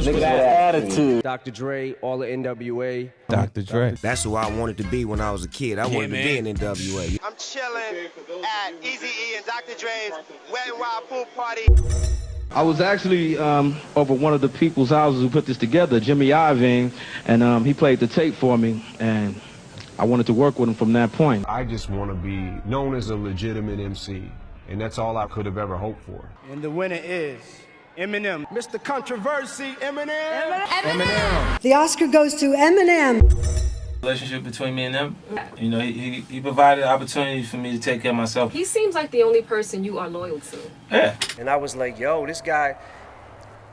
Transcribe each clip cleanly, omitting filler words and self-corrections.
niggas with attitude. Dr. Dre, all the NWA. Dr. Dre. That's who I wanted to be when I was a kid. I wanted to be an NWA. I'm chilling at Eazy and Dr. Dre's Wet n Wild pool party. I was actually over one of the people's houses who put this together, Jimmy Iovine, and he played the tape for me, and I wanted to work with him from that point. I just want to be known as a legitimate MC, and that's all I could have ever hoped for. And the winner is Eminem. Mr. Controversy, Eminem. Eminem. The Oscar goes to Eminem. Relationship between me and them, you know, he provided opportunities for me to take care of myself. He seems like the only person you are loyal to. Yeah. And I was like, yo, this guy,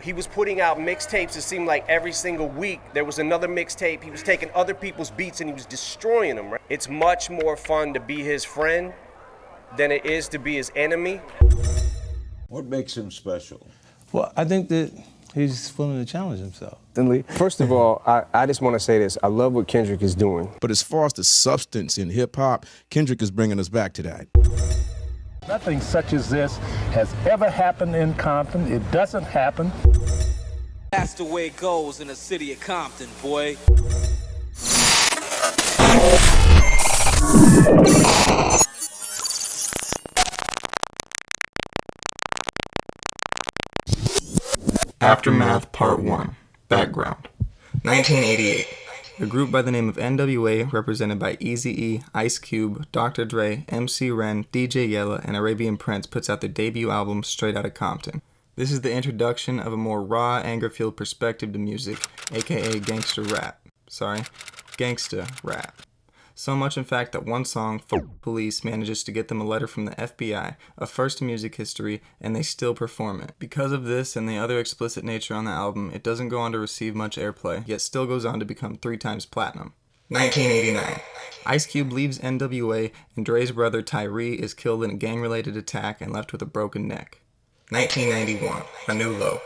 he was putting out mixtapes. It seemed like every single week there was another mixtape. He was taking other people's beats and he was destroying them. Right? It's much more fun to be his friend than it is to be his enemy. What makes him special? Well, I think that he's willing to challenge himself. First of all, I just want to say this. I love what Kendrick is doing. But as far as the substance in hip-hop, Kendrick is bringing us back to that. Nothing such as this has ever happened in Compton. It doesn't happen. That's the way it goes in the city of Compton, boy. Aftermath Part 1. Background. 1988. A group by the name of NWA, represented by Eazy, Ice Cube, Dr. Dre, MC Ren, DJ Yella, and Arabian Prince, puts out their debut album, Straight Outta Compton. This is the introduction of a more raw, anger-filled perspective to music, aka gangsta rap. So much, in fact, that one song, Fuck Police, manages to get them a letter from the FBI, a first in music history, and they still perform it. Because of this and the other explicit nature on the album, it doesn't go on to receive much airplay, yet still goes on to become 3 times platinum. 1989. Ice Cube leaves NWA, and Dre's brother Tyree is killed in a gang-related attack and left with a broken neck. 1991. A New Low.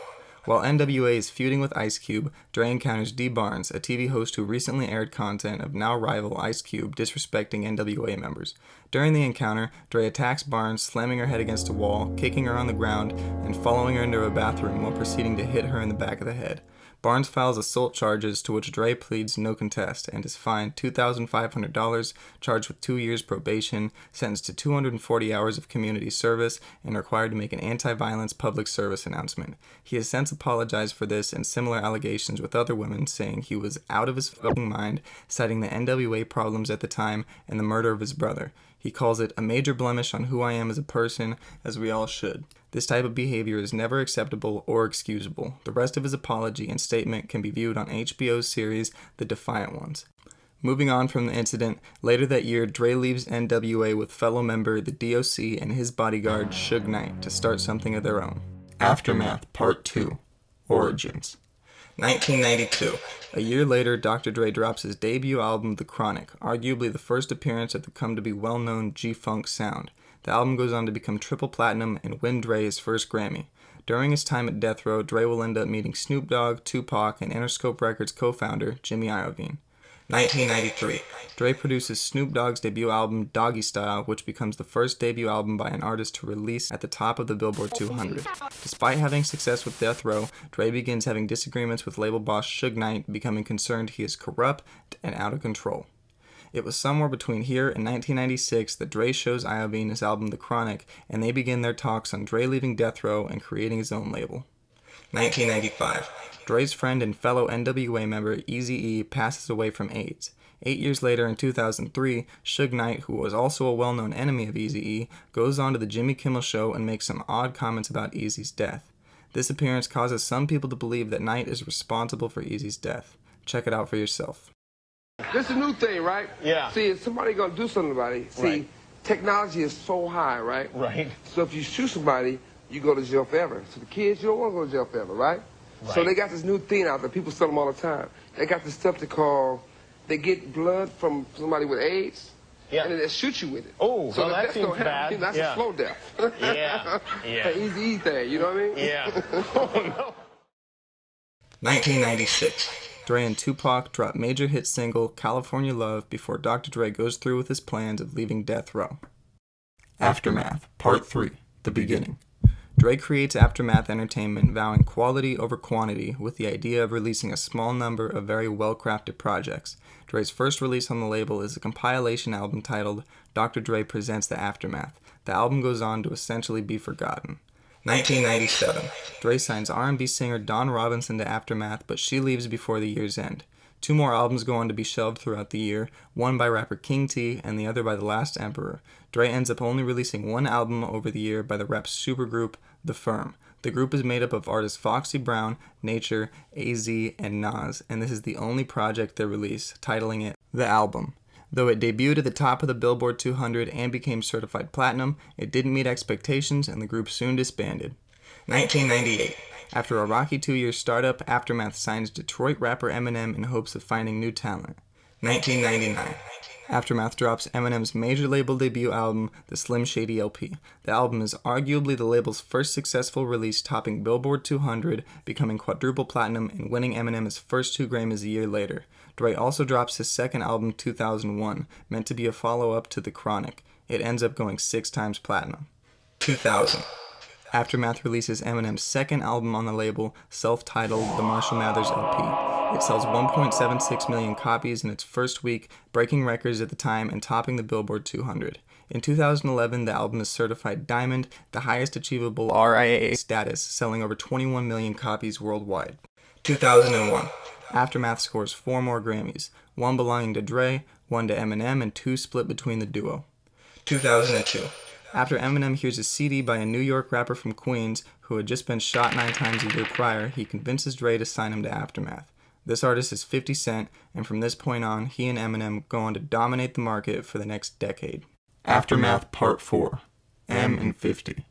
While NWA is feuding with Ice Cube, Dre encounters Dee Barnes, a TV host who recently aired content of now rival Ice Cube disrespecting NWA members. During the encounter, Dre attacks Barnes, slamming her head against a wall, kicking her on the ground, and following her into a bathroom while proceeding to hit her in the back of the head. Barnes files assault charges, to which Dre pleads no contest and is fined $2,500, charged with 2 years probation, sentenced to 240 hours of community service, and required to make an anti-violence public service announcement. He has since apologized for this and similar allegations with other women, saying he was out of his fucking mind, citing the NWA problems at the time and the murder of his brother. He calls it a major blemish on who I am as a person, as we all should. This type of behavior is never acceptable or excusable. The rest of his apology and statement can be viewed on HBO's series, The Defiant Ones. Moving on from the incident, later that year, Dre leaves NWA with fellow member the DOC and his bodyguard, Suge Knight, to start something of their own. Aftermath Part 2. Origins. 1992. A year later, Dr. Dre drops his debut album, The Chronic, arguably the first appearance of the come-to-be-well-known G-Funk sound. The album goes on to become triple platinum and win Dre his first Grammy. During his time at Death Row, Dre will end up meeting Snoop Dogg, Tupac, and Interscope Records co-founder Jimmy Iovine. 1993. Dre produces Snoop Dogg's debut album, Doggystyle, which becomes the first debut album by an artist to release at the top of the Billboard 200. Despite having success with Death Row, Dre begins having disagreements with label boss Suge Knight, becoming concerned he is corrupt and out of control. It was somewhere between here and 1996 that Dre shows Iovine his album The Chronic, and they begin their talks on Dre leaving Death Row and creating his own label. 1995. Dre's friend and fellow NWA member Eazy passes away from AIDS. 8 years later, in 2003, Suge Knight, who was also a well-known enemy of Eazy, goes on to the Jimmy Kimmel Show and makes some odd comments about Eazy's death. This appearance causes some people to believe that Knight is responsible for Eazy's death. Check it out for yourself. This is a new thing, right? Yeah. See, if somebody gonna do something about it, see, technology is so high, right? Right. So if you shoot somebody, you go to jail forever. So the kids, you don't want to go to jail forever, right? So they got this new thing out there. People sell them all the time. They got this stuff they get blood from somebody with AIDS, and then they shoot you with it. Oh, so well, that seems bad. That's a slow death. Yeah. An easy thing, you know what I mean? Yeah. Oh, no. 1996. Dre and Tupac drop major hit single California Love before Dr. Dre goes through with his plans of leaving Death Row. Aftermath Part 3. The Beginning. Dre creates Aftermath Entertainment, vowing quality over quantity with the idea of releasing a small number of very well-crafted projects. Dre's first release on the label is a compilation album titled Dr. Dre Presents the Aftermath. The album goes on to essentially be forgotten. 1997. Dre signs R&B singer Dawn Robinson to Aftermath, but she leaves before the year's end. 2 more albums go on to be shelved throughout the year, one by rapper King T and the other by The Last Emperor. Dre ends up only releasing 1 album over the year by the rap supergroup The Firm. The group is made up of artists Foxy Brown, Nature, Eazy, and Nas, and this is the only project they release, titling it The Album. Though it debuted at the top of the Billboard 200 and became certified platinum, it didn't meet expectations and the group soon disbanded. 1998. After a rocky 2-year startup, Aftermath signs Detroit rapper Eminem in hopes of finding new talent. 1999. Aftermath drops Eminem's major label debut album, the Slim Shady LP. The album is arguably the label's first successful release, topping Billboard 200, becoming quadruple platinum, and winning Eminem his first 2 Grammys a year later. Dre also drops his second album, 2001, meant to be a follow-up to The Chronic. It ends up going 6 times platinum. 2000. Aftermath releases Eminem's second album on the label, self-titled The Marshall Mathers LP. It sells 1.76 million copies in its first week, breaking records at the time and topping the Billboard 200. In 2011, the album is certified Diamond, the highest achievable RIAA status, selling over 21 million copies worldwide. 2001. Aftermath scores 4 more Grammys, 1 belonging to Dre, 1 to Eminem, and 2 split between the duo. 2002. After Eminem hears a CD by a New York rapper from Queens who had just been shot 9 times a year prior, he convinces Dre to sign him to Aftermath. This artist is 50 Cent, and from this point on, he and Eminem go on to dominate the market for the next decade. Aftermath Part 4. M and 50.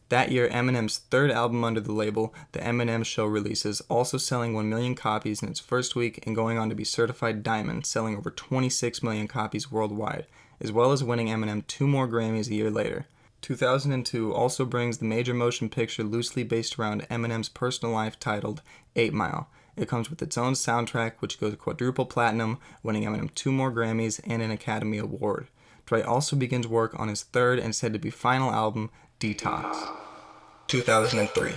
That year, Eminem's 3rd album under the label, The Eminem Show, releases, also selling 1 million copies in its first week and going on to be certified Diamond, selling over 26 million copies worldwide, as well as winning Eminem 2 more Grammys a year later. 2002 also brings the major motion picture loosely based around Eminem's personal life titled 8 Mile. It comes with its own soundtrack, which goes quadruple platinum, winning Eminem 2 more Grammys and an Academy Award. Dre also begins work on his 3rd and said to be final album, Detox. 2003.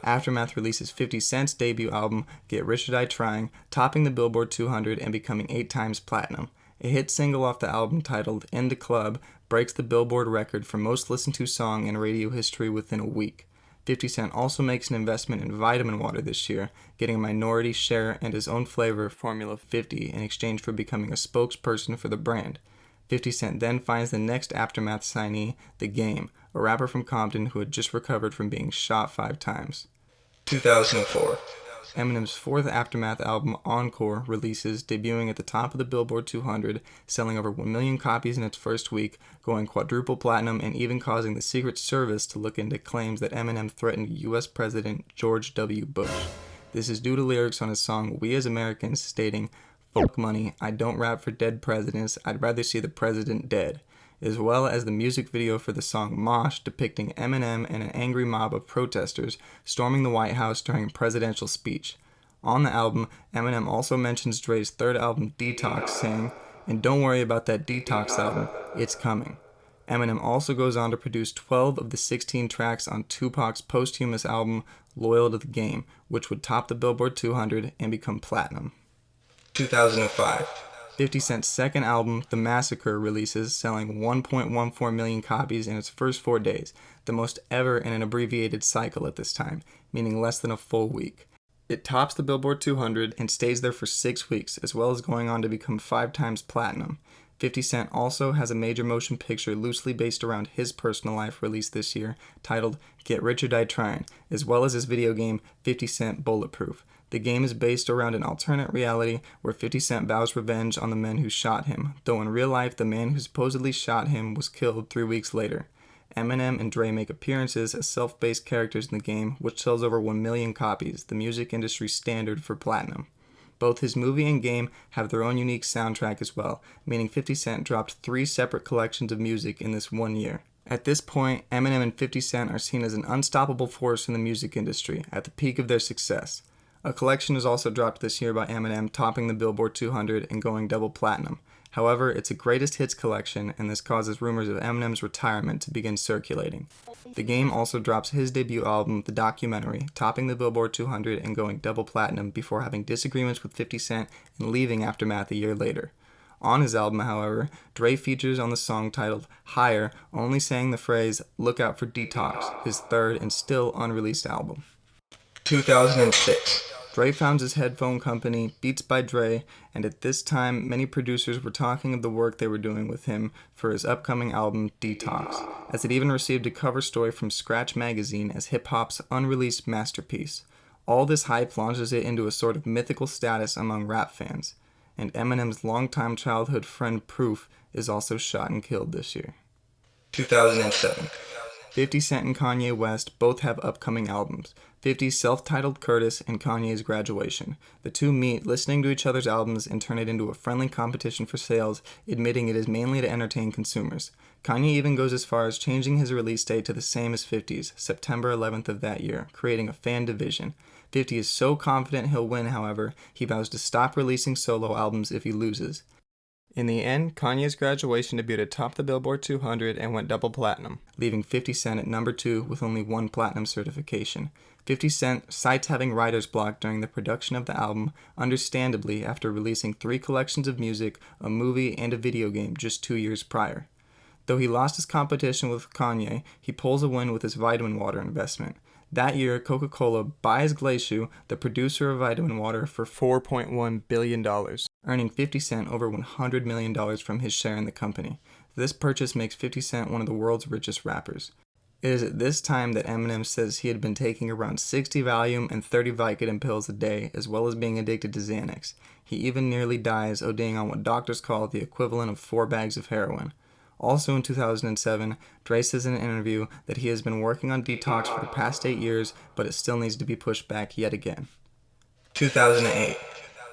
Aftermath releases 50 Cent's debut album, Get Rich or Die Tryin, topping the Billboard 200 and becoming 8 times platinum. A hit single off the album titled In the Club breaks the Billboard record for most listened to song in radio history within a week. 50 Cent also makes an investment in vitamin water this year, getting a minority share and his own flavor, Formula 50, in exchange for becoming a spokesperson for the brand. 50 Cent then finds the next Aftermath signee, The Game, a rapper from Compton who had just recovered from being shot 5 times. 2004. Eminem's 4th Aftermath album, Encore, releases, debuting at the top of the Billboard 200, selling over 1 million copies in its first week, going quadruple platinum, and even causing the Secret Service to look into claims that Eminem threatened U.S. President George W. Bush. This is due to lyrics on his song We as Americans stating, "Fuck money, I don't rap for dead presidents, I'd rather see the president dead," as well as the music video for the song Mosh, depicting Eminem and an angry mob of protesters storming the White House during a presidential speech. On the album, Eminem also mentions Dre's 3rd album, Detox, saying, "And don't worry about that Detox album, it's coming." Eminem also goes on to produce 12 of the 16 tracks on Tupac's posthumous album, Loyal to the Game, which would top the Billboard 200 and become platinum. 2005. 50 Cent's second album, The Massacre, releases, selling 1.14 million copies in its first 4 days, the most ever in an abbreviated cycle at this time, meaning less than a full week. It tops the Billboard 200 and stays there for 6 weeks, as well as going on to become 5 times platinum. 50 Cent also has a major motion picture loosely based around his personal life released this year, titled Get Rich or Die Tryin, as well as his video game 50 Cent Bulletproof. The game is based around an alternate reality where 50 Cent vows revenge on the men who shot him, though in real life the man who supposedly shot him was killed 3 weeks later. Eminem and Dre make appearances as self-based characters in the game, which sells over 1 million copies, the music industry standard for platinum. Both his movie and game have their own unique soundtrack as well, meaning 50 Cent dropped 3 separate collections of music in this 1 year. At this point, Eminem and 50 Cent are seen as an unstoppable force in the music industry, at the peak of their success. A collection is also dropped this year by Eminem, topping the Billboard 200 and going double platinum. However, it's a greatest hits collection, and this causes rumors of Eminem's retirement to begin circulating. The Game also drops his debut album, The Documentary, topping the Billboard 200 and going double platinum before having disagreements with 50 Cent and leaving Aftermath a year later. On his album, however, Dre features on the song titled Higher, only saying the phrase, "Look out for Detox," his third and still unreleased album. 2006. Dre founds his headphone company, Beats by Dre, and at this time, many producers were talking of the work they were doing with him for his upcoming album, Detox, as it even received a cover story from Scratch magazine as hip-hop's unreleased masterpiece. All this hype launches it into a sort of mythical status among rap fans, and Eminem's longtime childhood friend Proof is also shot and killed this year. 2007. 50 Cent and Kanye West both have upcoming albums. 50's self-titled Curtis and Kanye's Graduation. The two meet, listening to each other's albums, and turn it into a friendly competition for sales, admitting it is mainly to entertain consumers. Kanye even goes as far as changing his release date to the same as 50's, September 11th of that year, creating a fan division. 50 is so confident he'll win, however, he vows to stop releasing solo albums if he loses. In the end, Kanye's Graduation debuted atop the Billboard 200 and went double platinum, leaving 50 Cent at number 2 with only one platinum certification. 50 Cent cites having writer's block during the production of the album, understandably after releasing 3 collections of music, a movie, and a video game just 2 years prior. Though he lost his competition with Kanye, he pulls a win with his vitamin water investment. That year, Coca-Cola buys Glacier, the producer of vitamin water, for $4.1 billion, earning 50 Cent over $100 million from his share in the company. This purchase makes 50 Cent one of the world's richest rappers. It is at this time that Eminem says he had been taking around 60 Valium and 30 Vicodin pills a day, as well as being addicted to Xanax. He even nearly dies, ODing on what doctors call the equivalent of 4 bags of heroin. Also in 2007, Dre says in an interview that he has been working on Detox for the past 8 years, but it still needs to be pushed back yet again. 2008.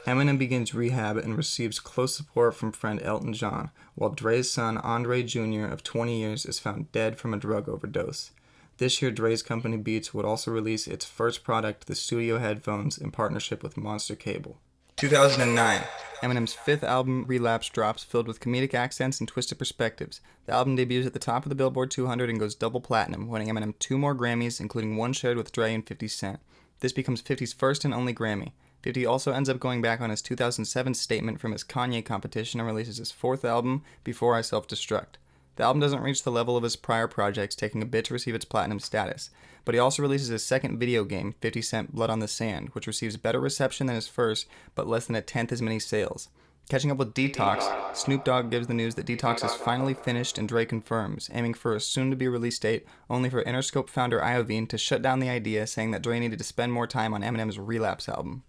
Eminem begins rehab and receives close support from friend Elton John, while Dre's son Andre Jr. of 20 years is found dead from a drug overdose. This year, Dre's company Beats would also release its first product, the studio headphones, in partnership with Monster Cable. 2009. Eminem's 5th album, Relapse, drops, filled with comedic accents and twisted perspectives. The album debuts at the top of the Billboard 200 and goes double platinum, winning Eminem 2 more Grammys, including one shared with Dre and 50 Cent. This becomes 50's first and only Grammy. 50 also ends up going back on his 2007 statement from his Kanye competition and releases his 4th album, Before I Self-Destruct. The album doesn't reach the level of his prior projects, taking a bit to receive its platinum status, but he also releases his second video game, 50 Cent Blood on the Sand, which receives better reception than his first, but less than a tenth as many sales. Catching up with Detox, Snoop Dogg gives the news that Detox is finally finished, and Dre confirms, aiming for a soon-to-be release date, only for Interscope founder Iovine to shut down the idea, saying that Dre needed to spend more time on Eminem's Relapse album.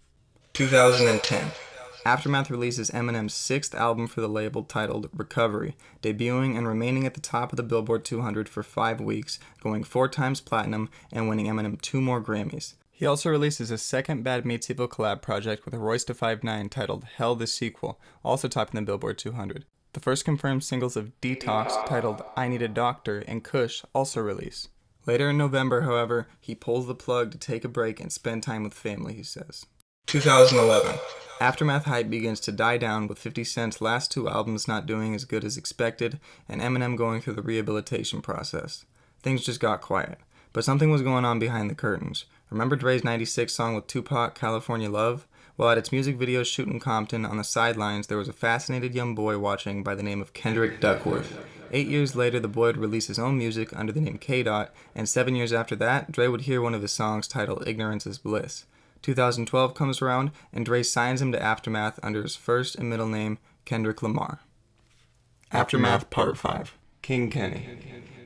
2010. Aftermath releases Eminem's 6th album for the label, titled Recovery, debuting and remaining at the top of the Billboard 200 for 5 weeks, going 4 times platinum and winning Eminem 2 more Grammys. He also releases his second Bad Meets Evil collab project with Royce da 5'9" titled Hell the Sequel, also topping the Billboard 200. The first confirmed singles of Detox, titled I Need a Doctor, and Kush also release. Later in November, however, he pulls the plug to take a break and spend time with family, he says. 2011. Aftermath hype begins to die down, with 50 Cent's last 2 albums not doing as good as expected, and Eminem going through the rehabilitation process. Things just got quiet. But something was going on behind the curtains. Remember Dre's '96 song with Tupac, California Love? Well, at its music video shoot in Compton, on the sidelines, there was a fascinated young boy watching by the name of Kendrick Duckworth. 8 years later, the boy would release his own music under the name K-Dot, and 7 years after that, Dre would hear one of his songs titled Ignorance is Bliss. 2012 comes around, and Dre signs him to Aftermath under his first and middle name, Kendrick Lamar. Aftermath Part 5. King Kenny.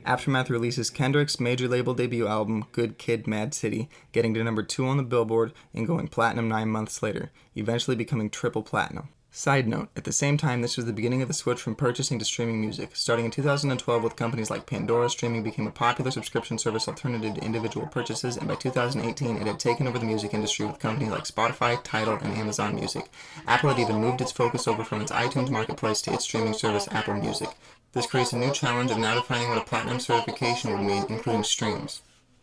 Aftermath releases Kendrick's major label debut album, Good Kid, Mad City, getting to number 2 on the Billboard and going platinum 9 months later, eventually becoming triple platinum. Side note, at the same time, this was the beginning of the switch from purchasing to streaming music. Starting in 2012 with companies like Pandora, streaming became a popular subscription service alternative to individual purchases, and by 2018 it had taken over the music industry with companies like Spotify, Tidal, and Amazon Music. Apple had even moved its focus over from its iTunes marketplace to its streaming service, Apple Music. This creates a new challenge of now defining what a platinum certification would mean, including streams.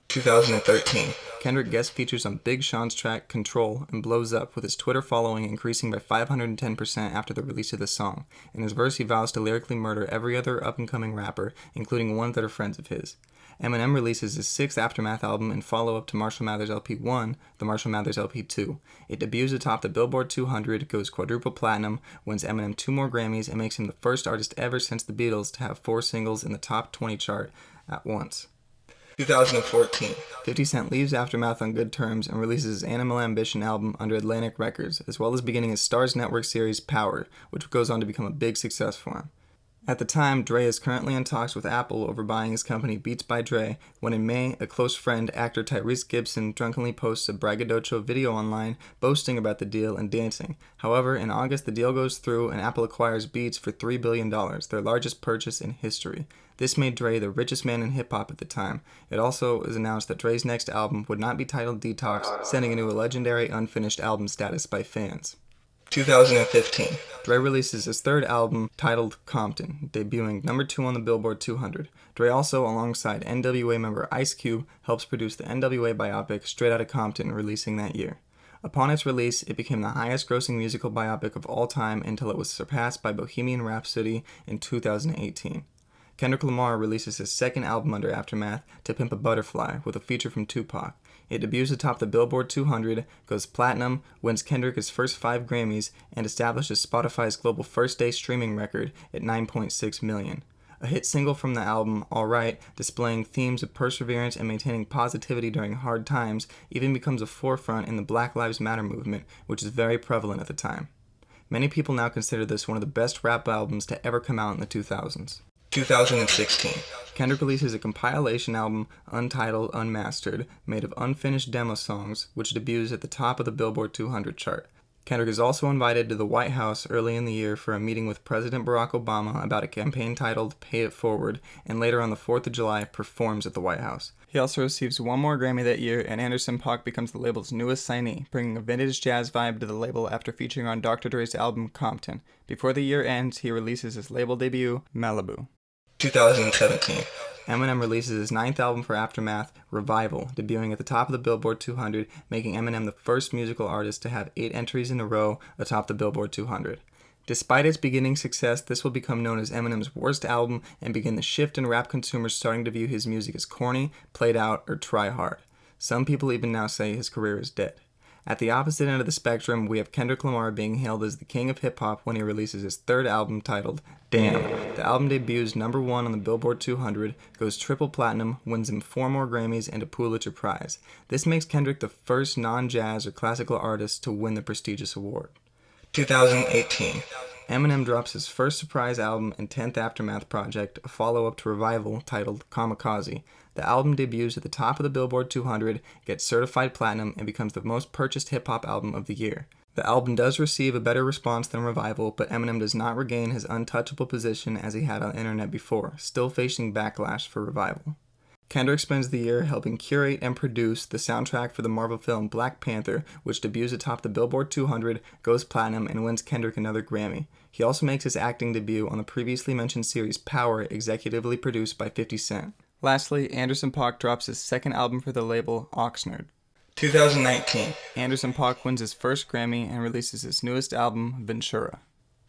2013. Kendrick guest features on Big Sean's track Control and blows up, with his Twitter following increasing by 510% after the release of the song. In his verse, he vows to lyrically murder every other up-and-coming rapper, including ones that are friends of his. Eminem releases his 6th Aftermath album in follow-up to Marshall Mathers LP 1, the Marshall Mathers LP 2. It debuts atop the Billboard 200, goes quadruple platinum, wins Eminem 2 more Grammys, and makes him the first artist ever since the Beatles to have 4 singles in the top 20 chart at once. 2014. 50 Cent leaves Aftermath on good terms and releases his Animal Ambition album under Atlantic Records, as well as beginning his Starz Network series Power, which goes on to become a big success for him. At the time, Dre is currently in talks with Apple over buying his company Beats by Dre, when in May, a close friend, actor Tyrese Gibson, drunkenly posts a braggadocio video online boasting about the deal and dancing. However, in August, the deal goes through and Apple acquires Beats for $3 billion, their largest purchase in history. This made Dre the richest man in hip-hop at the time. It also is announced that Dre's next album would not be titled Detox, sending it to a legendary unfinished album status by fans. 2015. Dre releases his 3rd album, titled Compton, debuting number 2 on the Billboard 200. Dre also, alongside NWA member Ice Cube, helps produce the NWA biopic Straight Outta Compton, releasing that year. Upon its release, it became the highest-grossing musical biopic of all time until it was surpassed by Bohemian Rhapsody in 2018. Kendrick Lamar releases his 2nd album under Aftermath, To Pimp a Butterfly, with a feature from Tupac. It debuts atop the Billboard 200, goes platinum, wins Kendrick his first 5 Grammys, and establishes Spotify's global first-day streaming record at 9.6 million. A hit single from the album, Alright, displaying themes of perseverance and maintaining positivity during hard times, even becomes a forefront in the Black Lives Matter movement, which is very prevalent at the time. Many people now consider this one of the best rap albums to ever come out in the 2000s. 2016. Kendrick releases a compilation album, Untitled.Unmastered, made of unfinished demo songs, which debuts at the top of the Billboard 200 chart. Kendrick is also invited to the White House early in the year for a meeting with President Barack Obama about a campaign titled Pay It Forward, and later on the 4th of July performs at the White House. He also receives 1 more Grammy that year, and Anderson .Paak becomes the label's newest signee, bringing a vintage jazz vibe to the label after featuring on Dr. Dre's album Compton. Before the year ends, he releases his label debut, Malibu. 2017. Eminem releases his 9th album for Aftermath, Revival, debuting at the top of the Billboard 200, making Eminem the first musical artist to have 8 entries in a row atop the Billboard 200. Despite its beginning success, this will become known as Eminem's worst album and begin the shift in rap consumers starting to view his music as corny, played out, or try hard. Some people even now say his career is dead. At the opposite end of the spectrum, we have Kendrick Lamar being hailed as the king of hip-hop when he releases his 3rd album titled Damn. The album debuts number 1 on the Billboard 200, goes triple platinum, wins him 4 more Grammys and a Pulitzer Prize. This makes Kendrick the first non-jazz or classical artist to win the prestigious award. 2018. Eminem drops his first surprise album and 10th Aftermath project, a follow-up to Revival titled Kamikaze. The album debuts at the top of the Billboard 200, gets certified platinum, and becomes the most purchased hip-hop album of the year. The album does receive a better response than Revival, but Eminem does not regain his untouchable position as he had on the internet before, still facing backlash for Revival. Kendrick spends the year helping curate and produce the soundtrack for the Marvel film Black Panther, which debuts atop the Billboard 200, goes platinum, and wins Kendrick another Grammy. He also makes his acting debut on the previously mentioned series Power, executively produced by 50 Cent. Lastly, Anderson .Paak drops his 2nd album for the label, Oxnard. 2019. Anderson .Paak wins his first Grammy and releases his newest album, Ventura.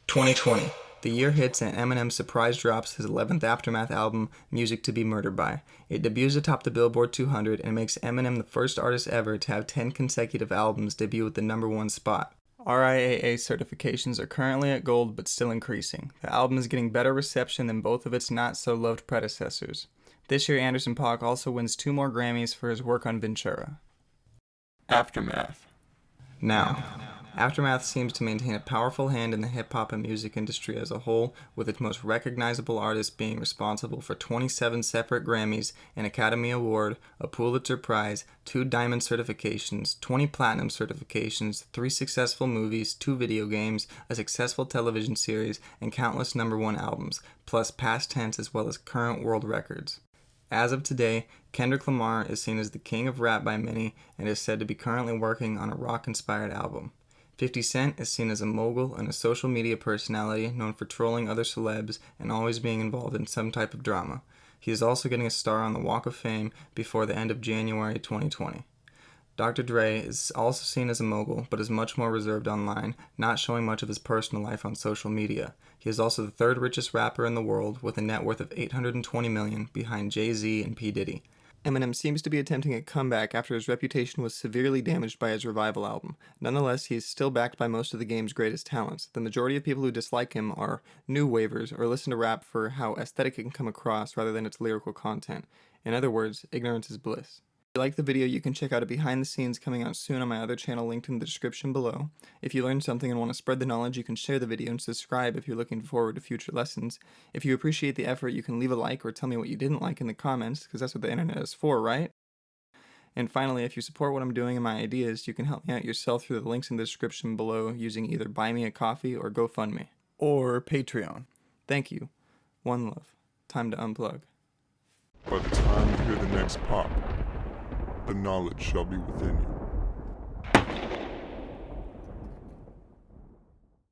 2020. The year hits and Eminem surprise drops his 11th Aftermath album, Music to Be Murdered By. It debuts atop the Billboard 200 and makes Eminem the first artist ever to have 10 consecutive albums debut at the number 1 spot. RIAA certifications are currently at gold but still increasing. The album is getting better reception than both of its not-so-loved predecessors. This year, Anderson .Paak also wins 2 more Grammys for his work on Ventura. Aftermath. Now, Aftermath seems to maintain a powerful hand in the hip-hop and music industry as a whole, with its most recognizable artist being responsible for 27 separate Grammys, an Academy Award, a Pulitzer Prize, 2 Diamond certifications, 20 Platinum certifications, 3 successful movies, 2 video games, a successful television series, and countless number 1 albums, plus past tense as well as current world records. As of today, Kendrick Lamar is seen as the king of rap by many and is said to be currently working on a rock-inspired album. 50 Cent is seen as a mogul and a social media personality known for trolling other celebs and always being involved in some type of drama. He is also getting a star on the Walk of Fame before the end of January 2020. Dr. Dre is also seen as a mogul, but is much more reserved online, not showing much of his personal life on social media. He is also the third richest rapper in the world, with a net worth of $820 million, behind Jay-Z and P. Diddy. Eminem seems to be attempting a comeback after his reputation was severely damaged by his Revival album. Nonetheless, he is still backed by most of the game's greatest talents. The majority of people who dislike him are new waivers or listen to rap for how aesthetic it can come across rather than its lyrical content. In other words, ignorance is bliss. If you like the video, you can check out a behind the scenes coming out soon on my other channel linked in the description below. If you learned something and want to spread the knowledge, you can share the video and subscribe if you're looking forward to future lessons. If you appreciate the effort, you can leave a like or tell me what you didn't like in the comments, because that's what the internet is for, right? And finally, if you support what I'm doing and my ideas, you can help me out yourself through the links in the description below using either Buy Me a Coffee or GoFundMe. Or Patreon. Thank you. One love. Time to unplug. By the time you hear the next pop, the knowledge shall be within you.